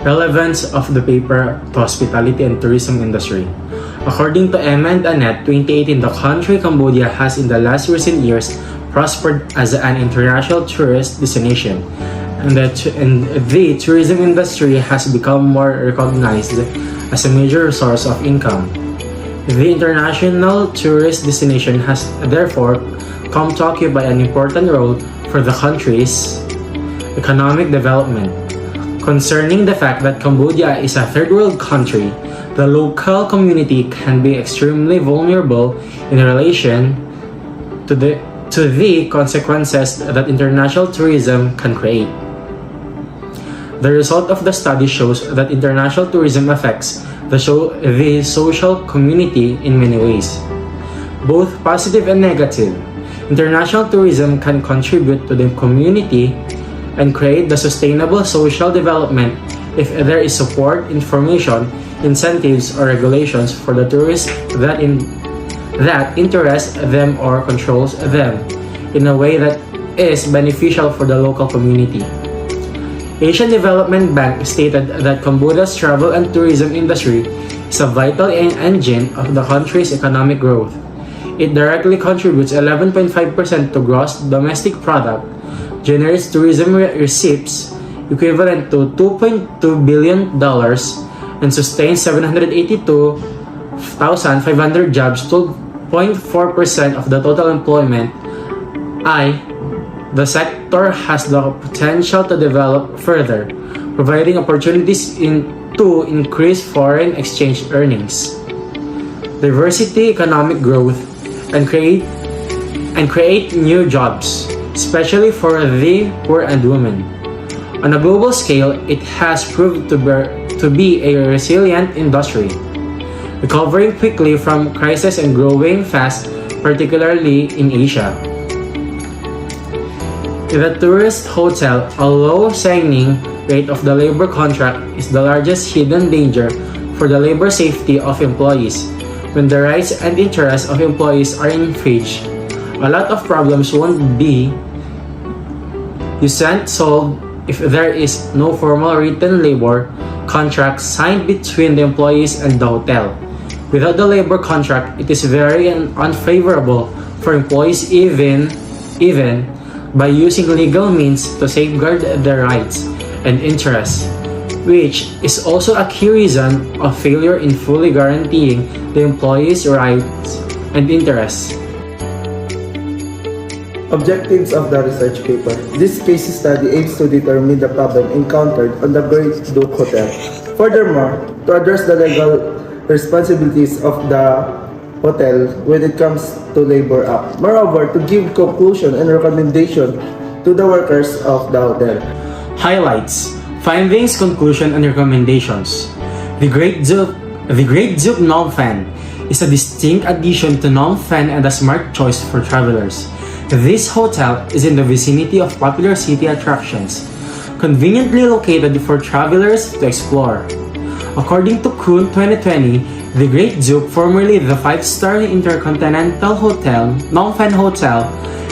Relevance of the paper to hospitality and tourism industry. According to Emma and Annette, 2018, the country Cambodia has in the last recent years prospered as an international tourist destination, and the tourism industry has become more recognized as a major source of income. The international tourist destination has therefore come to occupy an important role for the country's economic development. Concerning the fact that Cambodia is a third world country, the local community can be extremely vulnerable in relation to the consequences that international tourism can create. The result of the study shows that international tourism affects the social community in many ways, both positive and negative. International tourism can contribute to the community and create the sustainable social development if there is support, information, incentives, or regulations for the tourists that interest them or controls them in a way that is beneficial for the local community. Asian Development Bank stated that Cambodia's travel and tourism industry is a vital engine of the country's economic growth. It directly contributes 11.5% to gross domestic product, generates tourism receipts equivalent to $2.2 billion, and sustains 782,500 jobs, 12.4% of the total employment. The sector has the potential to develop further, providing opportunities to increase foreign exchange earnings, diversity, economic growth, and create new jobs, especially for the poor and women. On a global scale, it has proved to be a resilient industry, recovering quickly from crisis and growing fast, particularly in Asia. The tourist hotel, a low signing rate of the labor contract, is the largest hidden danger for the labor safety of employees. When the rights and interests of employees are infringed, a lot of problems won't be solved if there is no formal written labor contract signed between the employees and the hotel. Without the labor contract, it is very unfavorable for employees even by using legal means to safeguard their rights and interests, which is also a key reason of failure in fully guaranteeing the employees' rights and interests. Objectives of the research paper. This case study aims to determine the problem encountered on the Great Duke Hotel. Furthermore, to address the legal responsibilities of the hotel when it comes to Labor Act. Moreover, to give conclusion and recommendation to the workers of the hotel. Highlights, findings, conclusion, and recommendations. The Great Duke Phnom Penh is a distinct addition to Phnom Penh and a smart choice for travelers. This hotel is in the vicinity of popular city attractions, conveniently located for travelers to explore. According to Kroon 2020, the Great Duke, formerly the 5-star Intercontinental Hotel, Phnom Penh Hotel,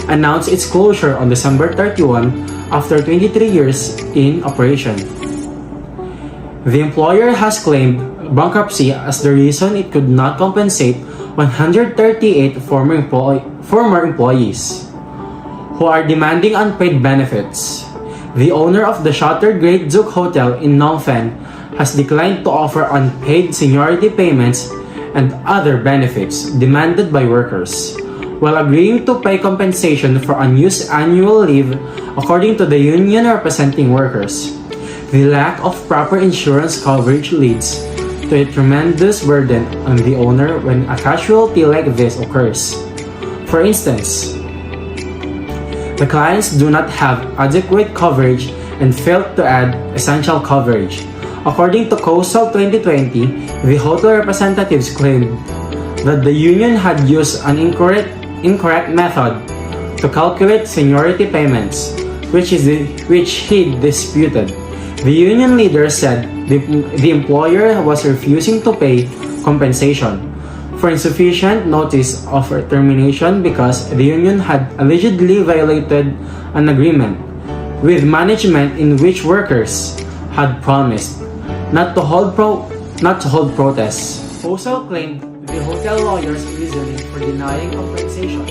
announced its closure on December 31 after 23 years in operation. The employer has claimed bankruptcy as the reason it could not compensate 138 former employees who are demanding unpaid benefits. The owner of the shuttered Great Duke Hotel in Phnom Penh has declined to offer unpaid seniority payments and other benefits demanded by workers, while agreeing to pay compensation for unused annual leave, according to the union representing workers. The lack of proper insurance coverage leads to a tremendous burden on the owner when a casualty like this occurs. For instance, the clients do not have adequate coverage and failed to add essential coverage. According to COSAL 2020, the hotel representatives claimed that the union had used an incorrect method to calculate seniority payments, which he disputed. The union leader said the employer was refusing to pay compensation for insufficient notice of termination because the union had allegedly violated an agreement with management in which workers had promised not to hold protests. Kosal claimed the hotel lawyers' reasoning for denying compensation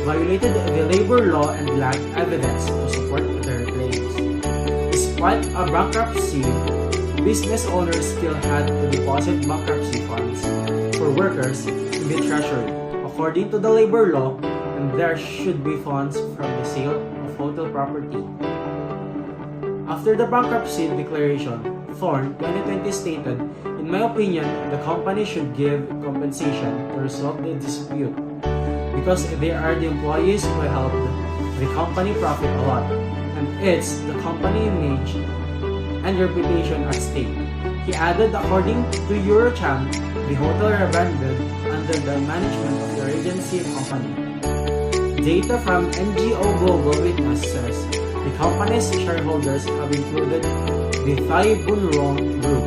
violated the labor law and lacked evidence to support their claims. Despite a bankruptcy, business owners still had to deposit bankruptcy funds for workers in the treasury, according to the labor law, and there should be funds from the sale of hotel property. After the bankruptcy declaration, Thorne 2020 stated, "In my opinion, the company should give compensation to resolve the dispute because they are the employees who helped the company profit a lot, and it's the company image and reputation at stake." He added, according to Eurocham, the hotel rebranded under the management of the Regency company. Data from NGO Global Witness says the company's shareholders have included the Thai Bun Rong Group,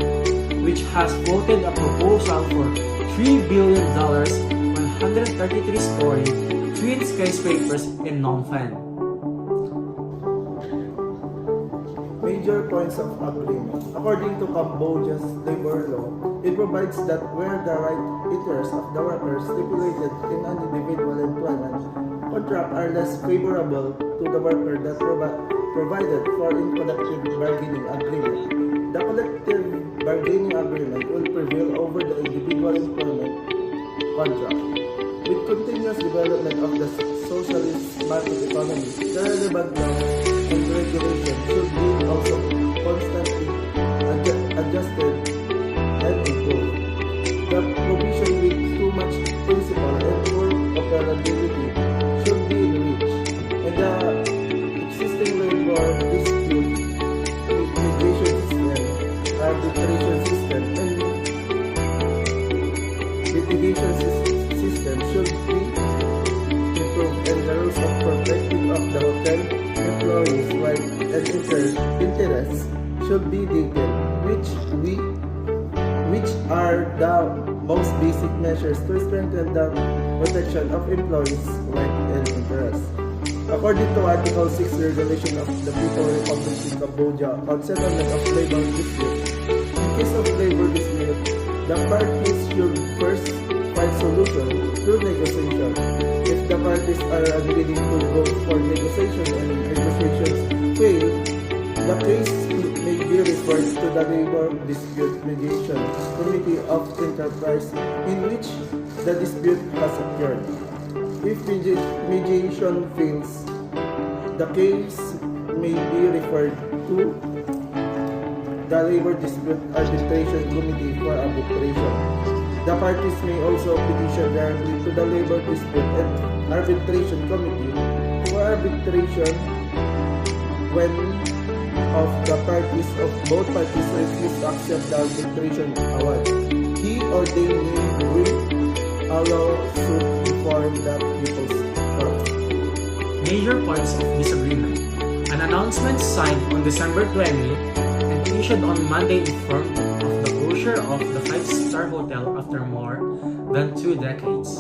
which has floated a proposal for $3 billion, 133-story twin skyscrapers in Phnom Penh. Major points of agreement. According to Cambodia's labor law, it provides that where the right interests of the workers stipulated in an individual employment contract are less favorable to the worker than provided for in collective bargaining agreement, the collective bargaining agreement will prevail over the individual employment contract. With continuous development of the socialist market economy, the relevant laws and regulations should be also constantly adjusted and improved. The provision with too much principle and poor operability should be reached, and the existing labor dispute mediation system, arbitration system, and litigation system should be improved, and the rules of protecting of the hotel employees' rights and interests should be detailed, which are the most basic measures to strengthen the protection of employees' rights and interests. According to Article 6 Regulation of the People's Republic of Cambodia on settlement of labor dispute, in case of labor dispute, the parties should first find solution through negotiation. If the parties are unwilling to go for negotiation and negotiations fail, the case may be referred to the Labor Dispute Mediation Committee of Enterprise in which the dispute has occurred. If mediation fails, the case may be referred to the Labor Dispute Arbitration Committee for arbitration. The parties may also petition directly to the Labor Dispute and Arbitration Committee for arbitration when of the parties of both parties refuse to accept the arbitration award. He or they may bring a lawsuit before the People's Court. Major points of disagreement. An announcement signed on December 20 and issued on Monday informed of the closure of the five-star hotel after more than 2 decades.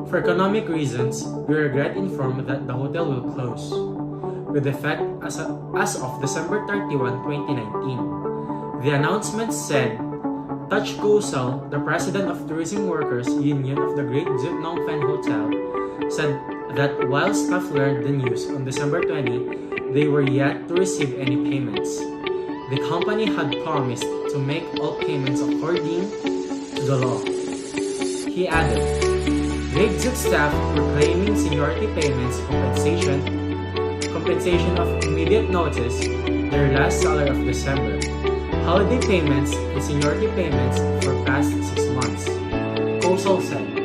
For economic reasons, we regret to inform that the hotel will close, with effect as of December 31, 2019. The announcement said, Taj Kosal, the president of Tourism Workers Union of the Great Duke Phnom Penh Hotel, said that while staff learned the news on December 20, they were yet to receive any payments. The company had promised to make all payments according to the law. He added, Great Duke staff were claiming seniority payments compensation of immediate notice, their last salary of December, holiday payments, and seniority payments for past 6 months, Kosal said.